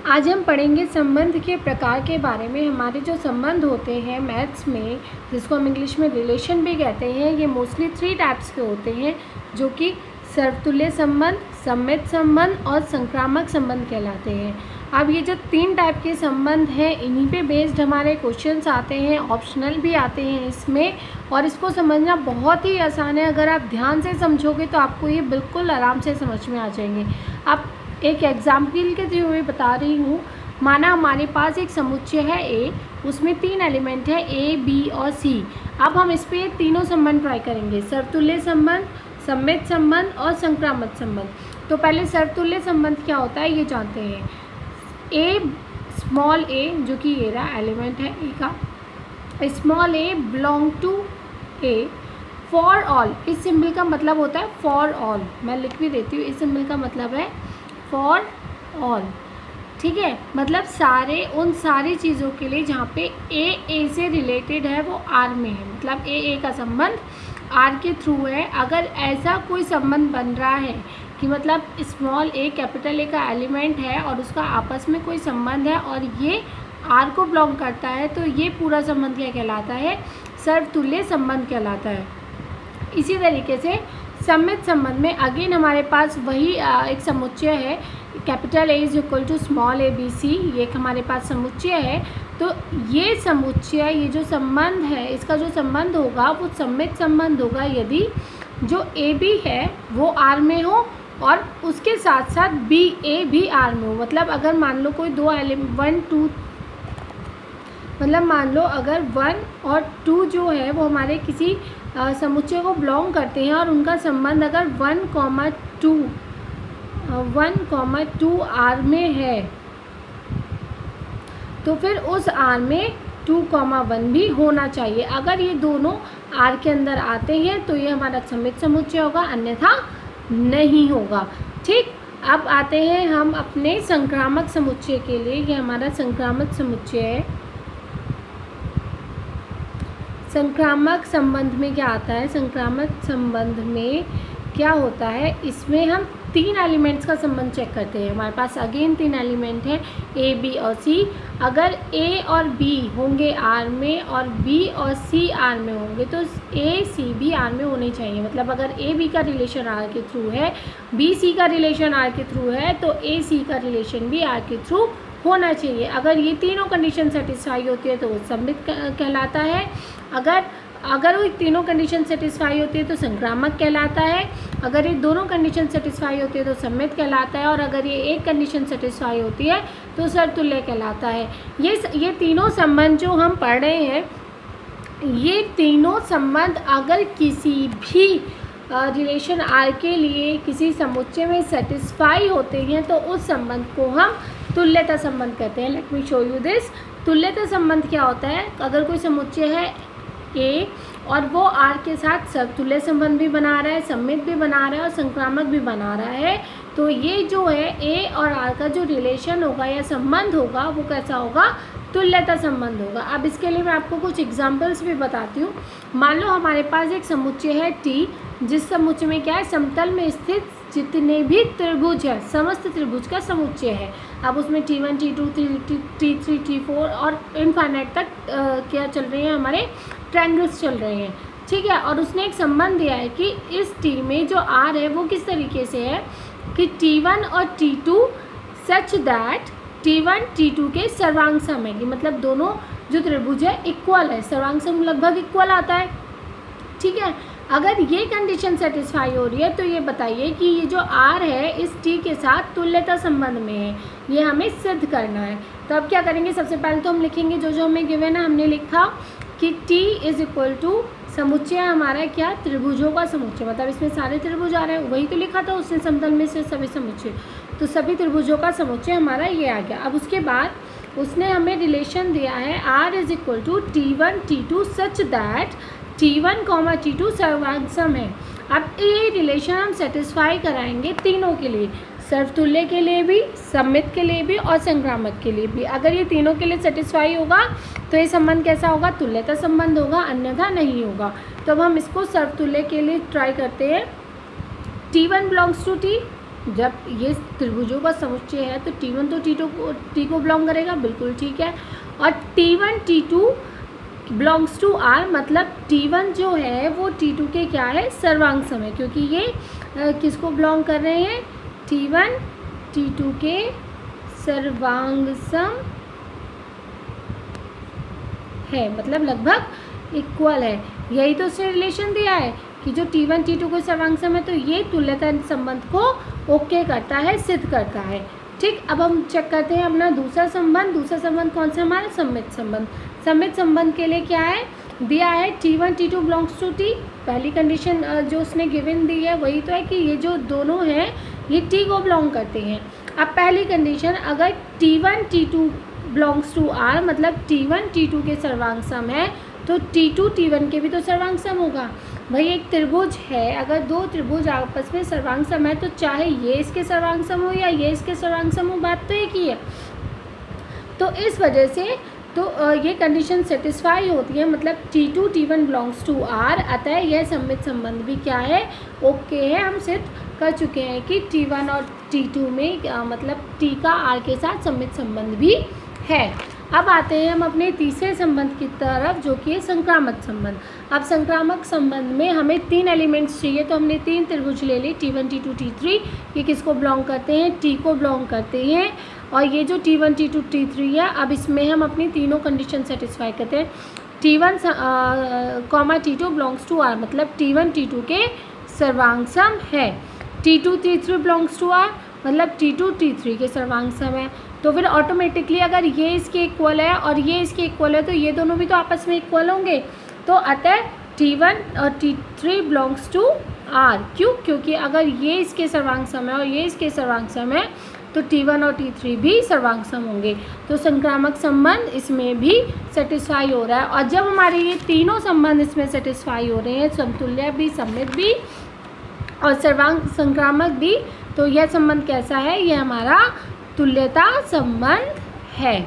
आज हम पढ़ेंगे संबंध के प्रकार के बारे में। हमारे जो संबंध होते हैं मैथ्स में, जिसको हम इंग्लिश में रिलेशन भी कहते हैं, ये मोस्टली 3 टाइप्स के होते हैं, जो कि सर्वतुल्य संबंध, सममित संबंध और संक्रामक संबंध कहलाते हैं। अब ये जो 3 टाइप के संबंध हैं, इन्हीं पे बेस्ड हमारे क्वेश्चंस आते हैं, ऑप्शनल भी आते हैं इसमें, और इसको समझना बहुत ही आसान है। अगर आप ध्यान से समझोगे तो आपको ये बिल्कुल आराम से समझ में आ जाएंगे। अब एक एग्जाम्पल के थ्रू मैं बता रही हूँ। माना हमारे पास एक समुच्चय है ए, उसमें 3 एलिमेंट है ए, बी और सी। अब हम इस पर तीनों संबंध ट्राई करेंगे, सर्वतुल्य संबंध, सममित संबंध और संक्रामक संबंध। तो पहले सर्वतुल्य संबंध क्या होता है ये जानते हैं। ए, स्मॉल ए, जो कि ये रहा एलिमेंट है ए का, small a belong to A for all. इस सिंबल का मतलब होता है फॉर ऑल। मैं लिख भी देती हूँ, इस सिंबल का मतलब है फॉर ऑल। ठीक है, मतलब उन सारी चीज़ों के लिए जहाँ पे ए से रिलेटेड है वो आर में है, मतलब ए का संबंध आर के थ्रू है। अगर ऐसा कोई संबंध बन रहा है कि मतलब स्मॉल ए कैपिटल ए का एलिमेंट है और उसका आपस में कोई संबंध है और ये आर को बिलोंग करता है, तो ये पूरा संबंध क्या कहलाता है, सर्वतुल्य संबंध कहलाता है। इसी तरीके से सममित संबंध में अगेन हमारे पास वही एक समुच्चय है, capital A is equal to small a b c, ये एक हमारे पास समुच्चय है। तो ये समुच्चय, ये जो संबंध है, इसका जो संबंध होगा वो सममित संबंध होगा यदि जो ए बी है वो आर में हो और उसके साथ साथ बी ए भी आर में हो। मतलब अगर मान लो कोई 2 एलिमेंट 1 2, मतलब मान लो अगर 1 और 2 जो है वो हमारे किसी समुच्चय को बिलोंग करते हैं और उनका संबंध अगर 1,2 आर में है, तो फिर उस आर में 2,1 भी होना चाहिए। अगर ये दोनों आर के अंदर आते हैं तो ये हमारा सममित समुच्चय होगा, अन्यथा नहीं होगा। ठीक, अब आते हैं हम अपने संक्रामक समुच्चय के लिए। ये हमारा संक्रामक समुच्चय है। संक्रामक संबंध में क्या आता है, संक्रामक संबंध में क्या होता है, इसमें हम 3 एलिमेंट्स का संबंध चेक करते हैं। हमारे पास अगेन 3 एलिमेंट हैं ए, बी और सी। अगर ए और बी होंगे आर में और बी और सी आर में होंगे तो ए सी भी आर में होने चाहिए। मतलब अगर ए बी का रिलेशन आर के थ्रू है, बी सी का रिलेशन आर के थ्रू है, तो ए सी का रिलेशन भी आर के थ्रू होना चाहिए। अगर ये तीनों कंडीशन सेटिस्फाई होती है तो वो सममित कहलाता है। अगर वो तीनों कंडीशन सेटिस्फाई होती है तो संक्रामक कहलाता है। अगर ये दोनों कंडीशन सेटिस्फाई होती है तो सममित कहलाता है। और अगर ये एक कंडीशन सेटिस्फाई होती है तो सर्वतुल्य कहलाता है। ये तीनों संबंध जो हम पढ़ रहे हैं, ये तीनों संबंध अगर किसी भी रिलेशन आर के लिए किसी समुच्चय में सेटिस्फाई होते हैं तो उस संबंध को हम तुल्यता संबंध कहते हैं। Let me show you this. तुल्यता संबंध क्या होता है, अगर कोई समुच्चय है ए और वो आर के साथ सर्वतुल्य संबंध भी बना रहा है, सममित भी बना रहा है और संक्रामक भी बना रहा है, तो ये जो है ए और आर का जो रिलेशन होगा या संबंध होगा वो कैसा होगा, तुल्यता संबंध होगा। अब इसके लिए मैं आपको कुछ एग्जांपल्स भी बताती हूँ। मान लो हमारे पास एक समुच्चय है टी, जिस समुच्चय में क्या है, समतल में स्थित जितने भी त्रिभुज है, समस्त त्रिभुज का समुच्चय है। अब उसमें T1 T2 T3 T4 और इनफाइनाइट तक क्या चल रहे हैं, हमारे ट्रायंगल्स चल रहे हैं। ठीक है, और उसने एक संबंध दिया है कि इस टी में जो आर है वो किस तरीके से है कि T1 और T2 such that T1 T2 के सर्वांग सम है। मतलब दोनों जो त्रिभुज है इक्वल है, सर्वांग सम लगभग इक्वल आता है। ठीक है, अगर ये कंडीशन सेटिस्फाई हो रही है तो ये बताइए कि ये जो आर है इस टी के साथ तुल्यता संबंध में है। ये हमें सिद्ध करना है। तो अब क्या करेंगे, सबसे पहले तो हम लिखेंगे जो हमें गिवन है। हमने लिखा कि टी इज इक्वल टू समुच्चय हमारा क्या, त्रिभुजों का समुच्चय। मतलब इसमें सारे त्रिभुज आ रहे हैं, वही तो लिखा था उसने समतल में से सभी समुच्चय, तो सभी त्रिभुजों का समुच्चय हमारा ये आ गया। अब उसके बाद उसने हमें रिलेशन दिया है R is equal to T1 T2 such that T1, T2 सर्वांग सम है। अब ये रिलेशन हम सेटिस्फाई कराएंगे तीनों के लिए, सर्वतुल्य के लिए भी, सममित के लिए भी और संक्रामक के लिए भी। अगर ये तीनों के लिए सेटिस्फाई होगा तो ये संबंध कैसा होगा, तुल्यता संबंध होगा, अन्यथा नहीं होगा। तो अब हम इसको सर्वतुल्य के लिए ट्राई करते हैं। T1 बिलोंग्स टू T, जब ये त्रिभुजों का समुच्चय है तो T1 तो टी को बिलोंग करेगा, बिल्कुल ठीक है। और T1 T2 belongs to R, मतलब T1 जो है वो T2 के क्या है, सर्वांग सम है, क्योंकि ये किसको बिलोंग कर रहे हैं, T1 T2 के सर्वांग सम है, मतलब लगभग इक्वल है। यही तो उसने रिलेशन दिया है कि जो T1 T2 को सर्वांग सम है, तो ये तुल्यता संबंध को ओके करता है, सिद्ध करता है। ठीक, अब हम चेक करते हैं अपना दूसरा संबंध। दूसरा संबंध कौन सा हमारा, सममित संबंध। सममित संबंध के लिए क्या है, दिया है T1 T2 belongs to T। पहली कंडीशन जो उसने गिवन दी है वही तो है कि ये जो दोनों हैं ये T को बिलोंग करते हैं। अब पहली कंडीशन, अगर T1 T2 belongs to R, मतलब T1 T2 के सर्वांग सम है, तो T2 T1 के भी तो सर्वांग सम होगा। भाई एक त्रिभुज है, अगर दो त्रिभुज आपस में सर्वांग सम है, तो चाहे ये इसके सर्वांग सम हो या ये इसके सर्वांग सम हो, बात तो एक ही है। तो इस वजह से तो ये कंडीशन सेटिस्फाई होती है, मतलब T2 T1 belongs to R, अतः यह सममित संबंध भी क्या है, ओके है। हम सिद्ध कर चुके हैं कि T1 और T2 में मतलब T का R के साथ सममित संबंध भी है। अब आते हैं हम अपने तीसरे संबंध की तरफ, जो कि है संक्रामक संबंध। अब संक्रामक संबंध में हमें 3 एलिमेंट्स चाहिए, तो हमने 3 त्रिभुज ले ली, T1 T2 T3। ये किसको बिलोंग करते हैं, T को बिलोंग करते हैं। और ये जो T1 T2 T3 है, अब इसमें हम अपनी तीनों कंडीशन सेटिस्फाई करते हैं। T1 T2 belongs to R, मतलब T1 T2 के सर्वांग सम है। T2 T3 belongs to R, मतलब T2 T3 के सर्वांग सम है। तो फिर ऑटोमेटिकली अगर ये इसके इक्वल है और ये इसके इक्वल है, तो ये दोनों भी तो आपस में इक्वल होंगे। तो अतः T1 और T3 बिलोंग्स टू R। क्यों, क्योंकि अगर ये इसके सर्वांग सम है और ये इसके सर्वांग सम है, तो T1 और T3 भी सर्वांग सम होंगे। तो संक्रामक संबंध इसमें भी सेटिस्फाई हो रहा है। और जब हमारे ये तीनों संबंध इसमें सेटिस्फाई हो रहे हैं, समतुल्य भी, सममित भी और संक्रामक भी, तो यह संबंध कैसा है, यह हमारा तुल्यता संबंध है।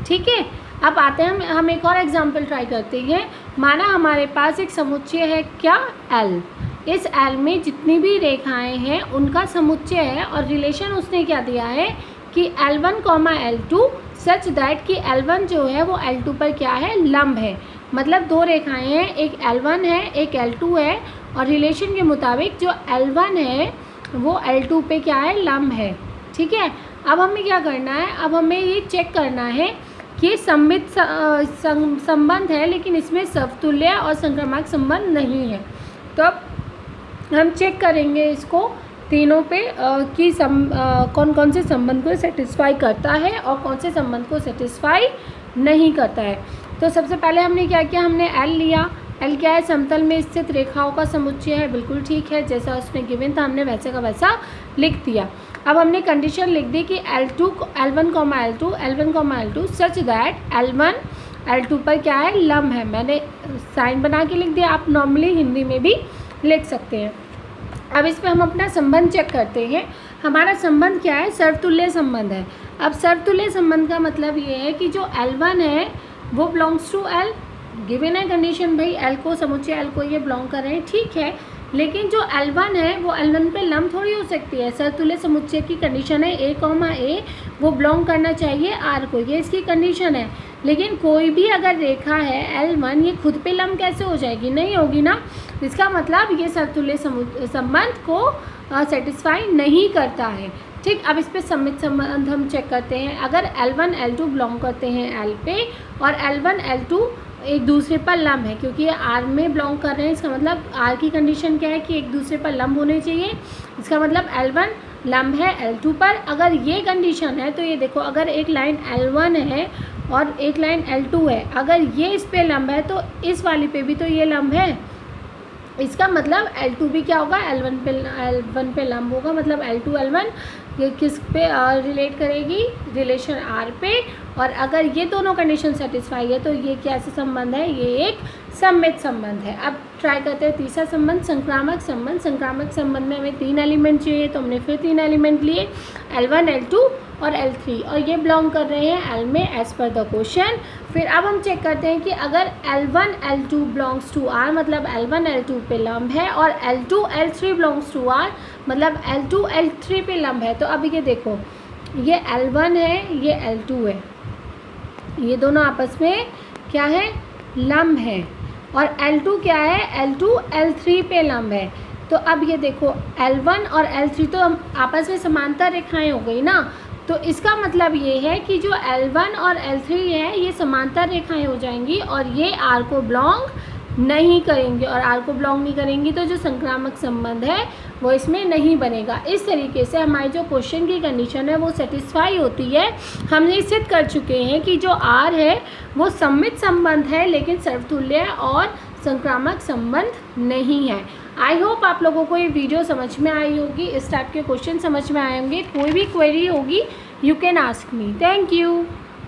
ठीक है, अब आते हैं हम एक और एग्जाम्पल ट्राई करते हैं। माना हमारे पास एक समुच्चय है, क्या, L। इस L में जितनी भी रेखाएं हैं उनका समुच्चय है, और रिलेशन उसने क्या दिया है कि L1, L2 सच दैट कि L1 जो है वो L2 पर क्या है, लंब है। मतलब दो रेखाएं हैं, एक L1 है, एक L2 है, और रिलेशन के मुताबिक जो L1 है वो L2 पे क्या है, लंब है। ठीक है, अब हमें क्या करना है, अब हमें ये चेक करना है कि ये सममित संबंध है, लेकिन इसमें समतुल्य और संक्रामक संबंध नहीं है। तो अब हम चेक करेंगे इसको तीनों पे कि कौन कौन से संबंध को सेटिस्फाई करता है और कौन से संबंध को सेटिस्फाई नहीं करता है। तो सबसे पहले हमने क्या किया, हमने L लिया। L क्या है, समतल में स्थित रेखाओं का समुच्चय है, बिल्कुल ठीक है, जैसा उसने गिवन था हमने वैसे का वैसा लिख दिया। अब हमने कंडीशन लिख दी कि L1, L2 such that L1 L2 पर क्या है, लंब है। मैंने साइन बना के लिख दिया, आप नॉर्मली हिंदी में भी लिख सकते हैं। अब इस पर हम अपना संबंध चेक करते हैं। हमारा संबंध क्या है, सर्वतुल्य संबंध है। अब सर्वतुल्य संबंध का मतलब ये है कि जो L1 है वो बिलोंग्स टू L। गिवन है कंडीशन, भाई L को, समुच्चय L को ये बिलोंग कर रहे हैं, ठीक है, लेकिन जो L1 है वो L1 पे लंब थोड़ी हो सकती है। सर्वतुल्य समुच्चय की कंडीशन है A, वो बिलोंग करना चाहिए R को, ये इसकी कंडीशन है। लेकिन कोई भी अगर रेखा है L1, ये खुद पे लंब कैसे हो जाएगी, नहीं होगी ना। इसका मतलब ये सर्वतुल्य संबंध को सेटिस्फाई नहीं करता है। ठीक, अब इस पे सममित संबंध हम चेक करते हैं। अगर L1 L2 बिलोंग करते हैं L पे और L1 L2 एक दूसरे पर लंब है, क्योंकि ये R में बिलोंग कर रहे हैं, इसका मतलब R की कंडीशन क्या है कि एक दूसरे पर लंब होने चाहिए। इसका मतलब L1 लंब है L2 पर। अगर ये कंडीशन है तो ये देखो, अगर एक लाइन L1 है और एक लाइन L2 है, अगर ये इस पे लंब है तो इस वाली पे भी तो ये लंब है। इसका मतलब L2 भी क्या होगा, L1 पे लंब होगा। मतलब L2 L1 ये किस पे रिलेट करेगी, रिलेशन R पे। और अगर ये दोनों कंडीशन सेटिस्फाई है तो ये कैसे संबंध है, ये एक सममित संबंध है। अब ट्राई करते हैं तीसरा संबंध, संक्रामक संबंध। संक्रामक संबंध में हमें 3 एलिमेंट चाहिए, तो हमने फिर 3 एलिमेंट लिए, L1, L2 और L3, और ये बिलोंग कर रहे हैं L में एज पर द क्वेश्चन। फिर अब हम चेक करते हैं कि अगर L1, L2 belongs to R, मतलब L1, L2 पे लंब है, और L2, L3 belongs to R, मतलब L2, L3 पे लंब है। तो अब ये देखो, ये L1 है, ये L2 है, ये दोनों आपस में क्या है, लंब है, और L2 क्या है, L2 L3 पे लंब है। तो अब ये देखो L1 और L3 तो हम आपस में समांतर रेखाएं हो गई ना, तो इसका मतलब ये है कि जो L1 और L3 है ये समांतर रेखाएं हो जाएंगी, और ये R को बिलोंग नहीं करेंगे, और R को बिलोंग नहीं करेंगी तो जो संक्रामक संबंध है वो इसमें नहीं बनेगा। इस तरीके से हमारी जो क्वेश्चन की कंडीशन है वो सेटिस्फाई होती है। हमने सिद्ध कर चुके हैं कि जो R है वो सममित संबंध है, लेकिन सर्वतुल्य और संक्रामक संबंध नहीं है। आई होप आप लोगों को ये वीडियो समझ में आई होगी, इस टाइप के क्वेश्चन समझ में आए होंगे। कोई भी क्वेरी होगी you can ask me. Thank you.